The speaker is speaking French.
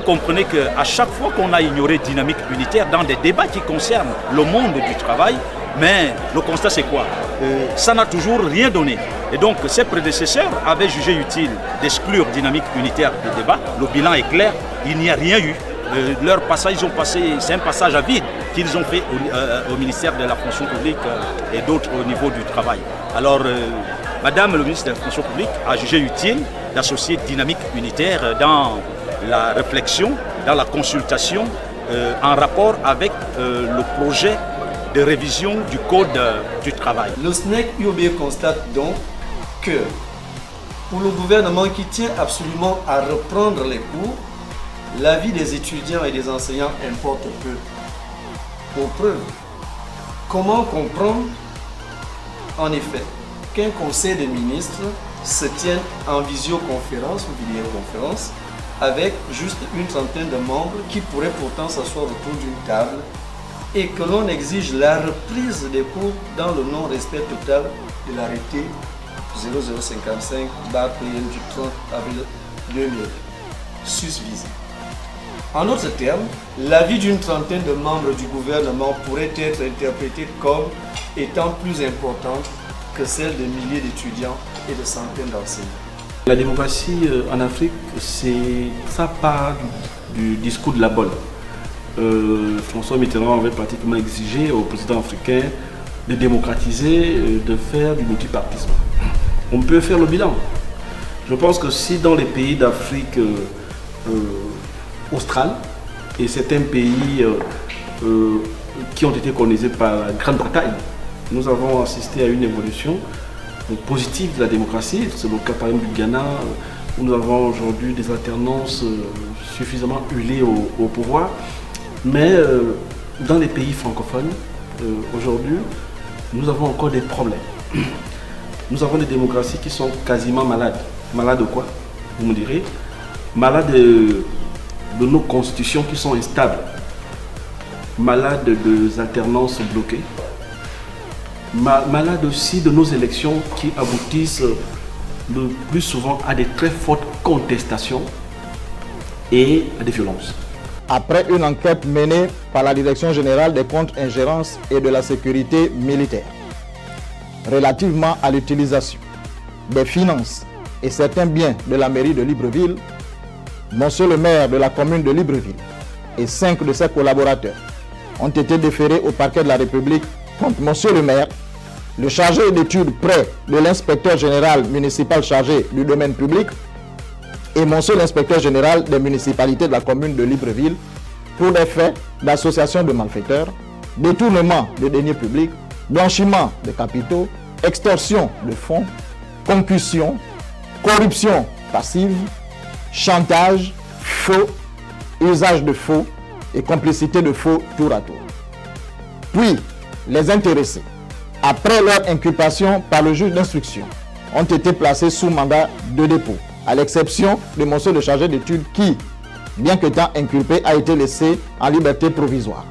comprenez qu'à chaque fois qu'on a ignoré dynamique unitaire dans des débats qui concernent le monde du travail, mais le constat c'est quoi? Ça n'a toujours rien donné. Et donc ses prédécesseurs avaient jugé utile d'exclure dynamique unitaire du débat. Le bilan est clair, il n'y a rien eu. Leur passage, ils ont passé, c'est un passage à vide qu'ils ont fait au ministère de la fonction publique et d'autres au niveau du travail. Alors, Madame le ministre de la fonction publique a jugé utile d'associer dynamique unitaire dans la réflexion, dans la consultation, en rapport avec le projet de révision du Code du travail. Le SNEC-UOB constate donc que pour le gouvernement qui tient absolument à reprendre les cours, l'avis des étudiants et des enseignants importe peu. Pour preuve, comment comprendre en effet qu'un conseil des ministres se tienne en visioconférence ou vidéoconférence avec juste une trentaine de membres qui pourraient pourtant s'asseoir autour d'une table et que l'on exige la reprise des cours dans le non-respect total de l'arrêté 0055/PM du 30 avril 2000, susvisé. En d'autres termes, l'avis d'une trentaine de membres du gouvernement pourrait être interprété comme étant plus importante que celle de milliers d'étudiants et de centaines d'enseignants. La démocratie en Afrique, ça part du discours de la Bonne. François Mitterrand avait pratiquement exigé au président africain de démocratiser, de faire du multipartisme. On peut faire le bilan. Je pense que si dans les pays d'Afrique australe et certains pays qui ont été colonisés par la Grande Bretagne, nous avons assisté à une évolution positive de la démocratie. C'est le cas par exemple du Ghana, où nous avons aujourd'hui des alternances suffisamment huilées au pouvoir. Mais dans les pays francophones, aujourd'hui, nous avons encore des problèmes. Nous avons des démocraties qui sont quasiment malades. Malades de quoi? Vous me direz. Malades de nos constitutions qui sont instables. Malades des alternances bloquées. Malades aussi de nos élections qui aboutissent le plus souvent à des très fortes contestations et à des violences. Après une enquête menée par la Direction générale des contre-ingérences et de la sécurité militaire relativement à l'utilisation des finances et certains biens de la mairie de Libreville, monsieur le maire de la commune de Libreville et 5 de ses collaborateurs ont été déférés au parquet de la République contre monsieur le maire, le chargé d'études près de l'inspecteur général municipal chargé du domaine public et monsieur l'inspecteur général des municipalités de la commune de Libreville pour des faits d'association de malfaiteurs, détournement de deniers publics, blanchiment de capitaux, extorsion de fonds, concussion, corruption passive, chantage, faux, usage de faux et complicité de faux tour à tour. Puis, les intéressés, après leur inculpation par le juge d'instruction, ont été placés sous mandat de dépôt, à l'exception de monsieur le chargé d'études qui, bien qu'étant inculpé, a été laissé en liberté provisoire.